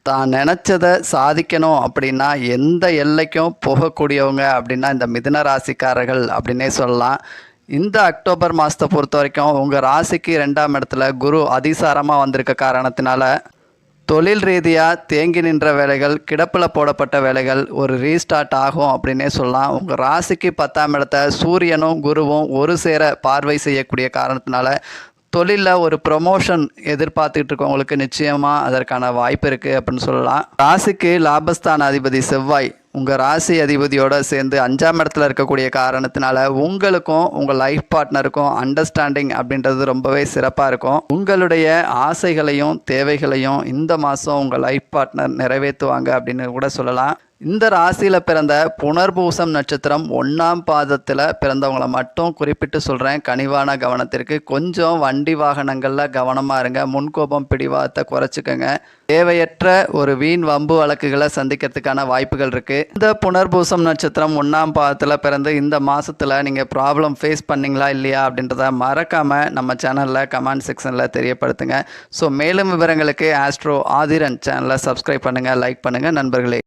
தான் நினச்சதை சாதிக்கணும் அப்படின்னா எந்த எல்லைக்கும் போகக்கூடியவங்க அப்படின்னா இந்த மிதுன ராசிக்காரர்கள் அப்படின்னே சொல்லலாம். இந்த அக்டோபர் மாதத்தை பொறுத்த வரைக்கும் உங்கள் ராசிக்கு 2ஆம் இடத்துல குரு அதிசாரமாக வந்திருக்க காரணத்தினால தொழில் ரீதியாக தேங்கி நின்ற வேலைகள், கிடப்பில் போடப்பட்ட வேலைகள் ஒரு ரீஸ்டார்ட் ஆகும் அப்படின்னே சொல்லலாம். உங்கள் ராசிக்கு 10ஆம் இடத்த சூரியனும் குருவும் ஒரு சேர பார்வை செய்யக்கூடிய காரணத்தினால தொழிலில் ஒரு ப்ரொமோஷன் எதிர்பார்த்துக்கிட்டு இருக்கவங்களுக்கு நிச்சயமாக அதற்கான வாய்ப்பு இருக்குது அப்படின்னு சொல்லலாம். ராசிக்கு லாபஸ்தான அதிபதி செவ்வாய் உங்கள் ராசி அதிபதியோடு சேர்ந்து 5ஆம் இடத்துல இருக்கக்கூடிய காரணத்தினால உங்களுக்கும் உங்கள் லைஃப் பார்ட்னருக்கும் அண்டர்ஸ்டாண்டிங் அப்படின்றது ரொம்பவே சிறப்பாக இருக்கும். உங்களுடைய ஆசைகளையும் தேவைகளையும் இந்த மாதம் உங்கள் லைஃப் பார்ட்னர் நிறைவேற்றுவாங்க அப்படின்னு கூட சொல்லலாம். இந்த ராசியில் பிறந்த புனர்பூசம் நட்சத்திரம் 1ஆம் பாதத்தில் பிறந்தவங்களை மட்டும் குறிப்பிட்டு சொல்கிறேன். கனிவான கவனத்திற்கு. கொஞ்சம் வண்டி வாகனங்களில் கவனமாக இருங்க. முன்கோபம் பிடிவாதத்தை குறைச்சிக்கோங்க. தேவையற்ற ஒரு வீண் வம்பு வழக்குகளை சந்திக்கிறதுக்கான வாய்ப்புகள் இருக்குது. இந்த புனர்பூசம் நட்சத்திரம் 1ஆம் பாதத்தில் பிறந்து இந்த மாதத்தில் நீங்கள் ப்ராப்ளம் ஃபேஸ் பண்ணிங்களா இல்லையா அப்படின்றத மறக்காமல் நம்ம சேனலில் கமெண்ட் செக்ஷனில் தெரியப்படுத்துங்க. ஸோ மேலும் விவரங்களுக்கு ஆஸ்ட்ரோ ஆதிரன் சேனலை சப்ஸ்கிரைப் பண்ணுங்கள், லைக் பண்ணுங்கள் நண்பர்களே.